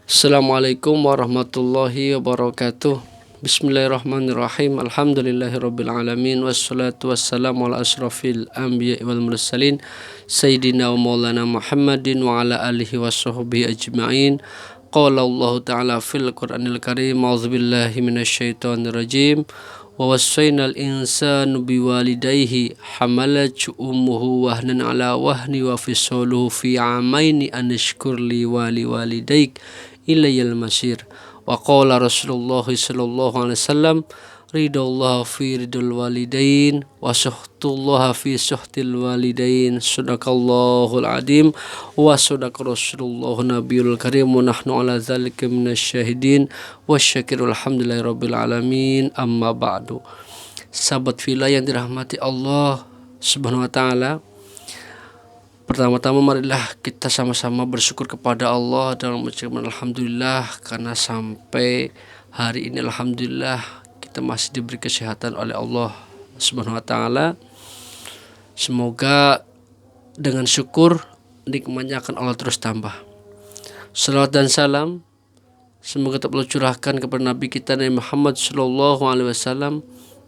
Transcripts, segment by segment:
Assalamualaikum warahmatullahi wabarakatuh. Bismillahirrahmanirrahim. Alhamdulillahirabbil alamin wassalatu wassalamu ala asrofil anbiya'i wal mursalin sayyidina wa maulana Muhammadin wa ala alihi washabbihi ajma'in. Qala Allah ta'ala fil Qur'anil Karim, a'udzubillahi minasyaitonir rajim. Wa wassaynal insanu biwalidayhi hamalathu ummuhu wahnan ala wahni wa fisaluhu fi amaini anishkur li walidaik ilayal masir. Wa qala Rasulullah sallallahu alaihi wasallam, ridallahu fi ridal walidain wa suhtullah fi suhtil walidain. Sadaqallahul adim wa sadaqa Rasulullah nabiyul karim wa nahnu ala dzalika minasyahidin wasyakirul hamdulillahi rabbil alamin. Amma ba'du. Sahabat fillah yang dirahmati Allah Subhanahu wa taala, pertama-tama marilah kita sama-sama bersyukur kepada Allah dan mengucapkan alhamdulillah karena sampai hari ini alhamdulillah kita masih diberi kesehatan oleh Allah Subhanahu wa taala. Semoga dengan syukur nikmatnya akan Allah terus tambah. Salawat dan salam semoga tetap Allah curahkan kepada Nabi kita Nabi Muhammad sallallahu alaihi wasallam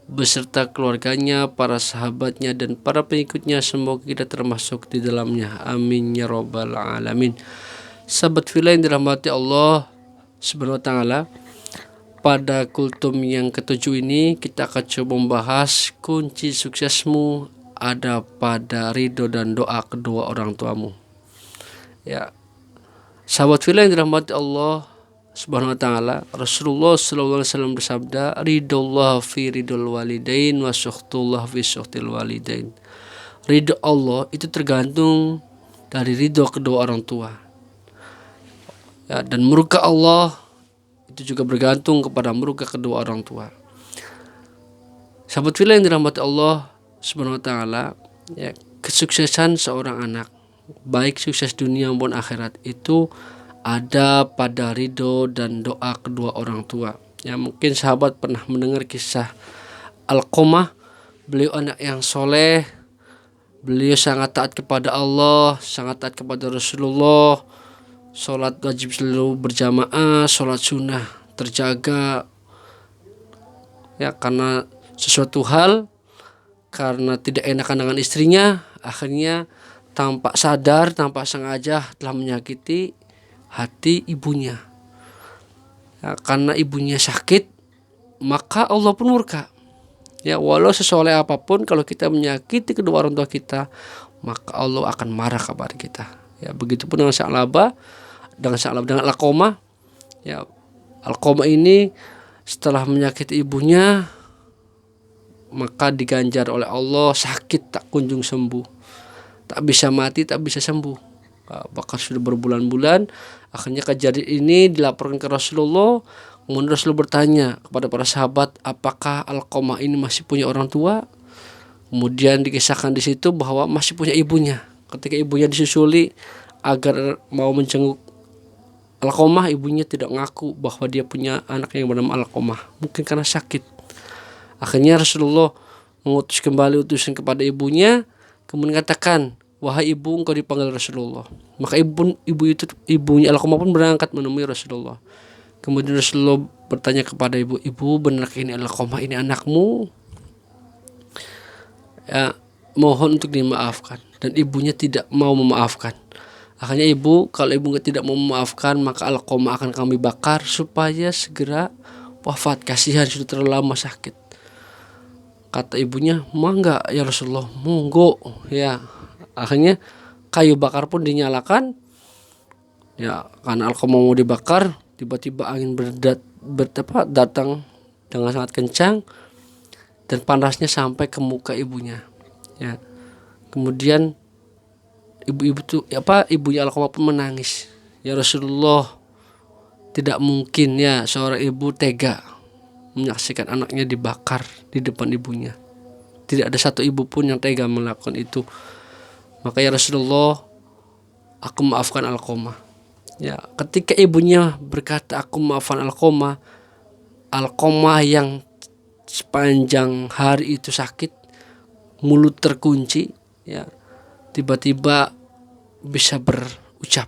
beserta keluarganya, para sahabatnya dan para pengikutnya, semoga kita termasuk di dalamnya. Amin ya rabbal alamin. Sahabat fillah yang dirahmati Allah Subhanahu wa taala, pada kultum yang ketujuh ini kita akan coba membahas kunci suksesmu ada pada ridho dan doa kedua orang tuamu. Ya, sahabat fillah yang dirahmati Allah Subhanahu wa taala, Rasulullah sallallahu alaihi wasallam bersabda, ridallahu fi ridul walidain wa sukhtullah fi sukhtil walidain. Ridho Allah itu tergantung dari ridho kedua orang tua. Ya, dan murka Allah itu juga bergantung kepada murka kedua orang tua. Sahabat fillah yang dirahmati Allah Subhanahu wa taala, ya, kesuksesan seorang anak, baik sukses dunia maupun akhirat, itu ada pada ridho dan doa kedua orang tua. Ya, mungkin sahabat pernah mendengar kisah Alqamah. Beliau anak yang soleh, beliau sangat taat kepada Allah, sangat taat kepada Rasulullah, sholat wajib selalu berjamaah, sholat sunnah terjaga. Ya, karena sesuatu hal, karena tidak enakan dengan istrinya, akhirnya tanpa sadar, tanpa sengaja telah menyakiti hati ibunya. Ya, karena ibunya sakit, maka Allah pun murka. Ya, walau sesoleh apapun, kalau kita menyakiti kedua orang tua kita, maka Allah akan marah kepada kita. Ya, begitupun dengan Sa'labah, dengan Alqamah. Ya, Alqamah ini setelah menyakiti ibunya, maka diganjar oleh Allah sakit tak kunjung sembuh, tak bisa mati, tak bisa sembuh. Bahkan sudah berbulan-bulan. Akhirnya kejadian ini dilaporkan ke Rasulullah. Kemudian Rasulullah bertanya kepada para sahabat, apakah Alqamah ini masih punya orang tua? Kemudian dikisahkan di situ bahwa masih punya ibunya. Ketika ibunya disusuli agar mau menjenguk Alqamah, ibunya tidak ngaku bahwa dia punya anak yang bernama Alqamah, mungkin karena sakit. Akhirnya Rasulullah mengutus kembali utusan kepada ibunya, kemudian katakan, wahai ibu, engkau dipanggil Rasulullah. Maka ibunya Alqamah pun berangkat menemui Rasulullah. Kemudian Rasulullah bertanya kepada ibu, benarkah ini Alqamah ini anakmu? Ya, mohon untuk dimaafkan. Dan ibunya tidak mau memaafkan. Akhirnya kalau ibu tidak mau memaafkan, maka Alqamah akan kami bakar supaya segera wafat. Kasihan, sudah terlalu lama sakit. Kata ibunya, enggak ya Rasulullah, monggo. Ya, akhirnya kayu bakar pun dinyalakan. Ya, karena Alqamah mau dibakar, tiba-tiba angin datang dengan sangat kencang dan panasnya sampai ke muka ibunya. Ya, kemudian ibunya Alqamah pun menangis. Ya Rasulullah, tidak mungkin ya seorang ibu tega menyaksikan anaknya dibakar di depan ibunya. Tidak ada satu ibu pun yang tega melakukan itu. Maka ya Rasulullah, aku maafkan Alqamah. Ya, ketika ibunya berkata aku maafkan Alqamah, Alqamah yang sepanjang hari itu sakit, mulut terkunci, ya, tiba-tiba bisa berucap,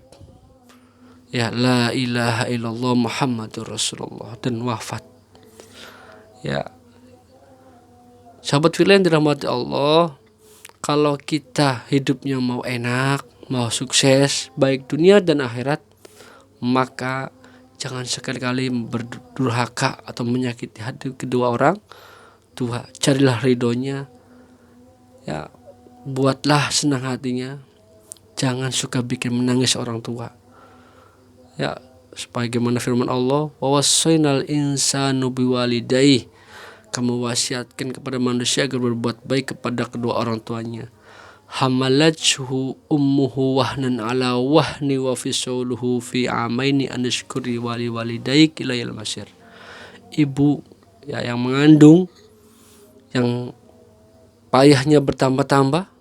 ya la ilaha illallah Muhammadur Rasulullah dan wafat. Ya, sahabat fillah yang dirahmati Allah, kalau kita hidupnya mau enak, mau sukses, baik dunia dan akhirat, maka jangan sekali-kali berdurhaka atau menyakiti hati kedua orang tua. Carilah ridhonya, ya, buatlah senang hatinya. Jangan suka bikin menangis orang tua. Ya, sebagaimana firman Allah, wa wassaynal insanu biwalidayhi, kamu wasiatkan kepada manusia agar berbuat baik kepada kedua orang tuanya. Hamalathu ummuhu wahnan ala wahni wa fisuluhu fi amaini anashkuri wali walidaik ilayal masir. Ibu, ya, yang mengandung, yang payahnya bertambah-tambah,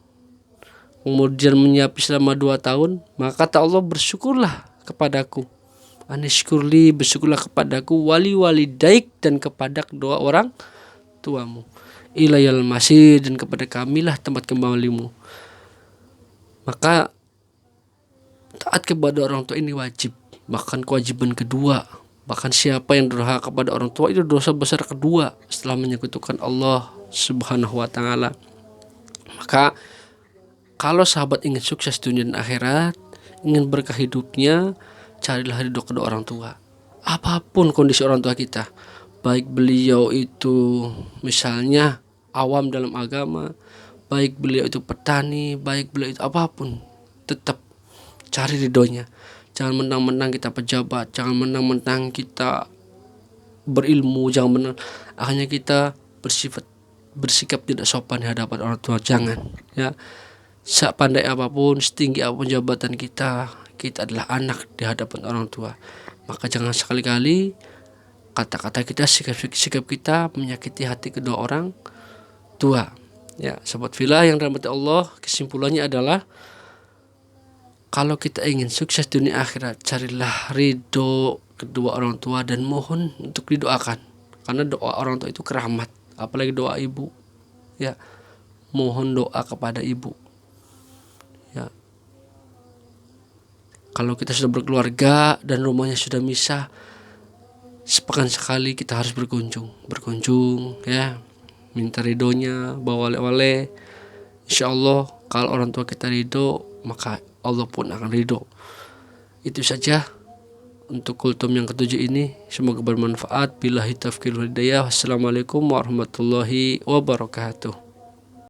kemudian menyapi selama 2 tahun, maka kata Allah, bersyukurlah kepadaku. Anishkurli, bersyukurlah kepadaku, wali walidaik, dan kepada kedua orang tuamu. Ilayal masir, dan kepada kamilah tempat kembalimu. Maka taat kepada orang tua ini wajib, bahkan kewajiban kedua. Bahkan siapa yang durhaka kepada orang tua itu dosa besar kedua setelah menyekutukan Allah Subhanahu wa taala. Maka kalau sahabat ingin sukses dunia dan akhirat, ingin berkah hidupnya, carilah ridho kedua orang tua. Apapun kondisi orang tua kita, baik beliau itu misalnya awam dalam agama, baik beliau itu petani, baik beliau itu apapun, tetap cari ridhonya. Jangan menang-menang kita pejabat, jangan menang-menang kita berilmu, jangan menang akhirnya kita bersikap tidak sopan di hadapan orang tua. Jangan, ya. Sepandai apapun, setinggi apapun jabatan kita, kita adalah anak di hadapan orang tua. Maka jangan sekali-kali kata-kata kita, sikap kita menyakiti hati kedua orang tua. Ya, sahabat fillah yang dirahmati Allah, kesimpulannya adalah kalau kita ingin sukses dunia akhirat, carilah ridho kedua orang tua dan mohon untuk didoakan. Karena doa orang tua itu keramat, apalagi doa ibu. Ya, mohon doa kepada ibu. Ya. Kalau kita sudah berkeluarga dan rumahnya sudah misah, sepekan sekali kita harus berkunjung, ya. Minta ridhonya, bawa oleh-oleh. Insya Allah kalau orang tua kita ridho, maka Allah pun akan ridho. Itu saja untuk kultum yang ketujuh ini. Semoga bermanfaat. Billahi taufiq wal hidayah. Wassalamualaikum warahmatullahi wabarakatuh.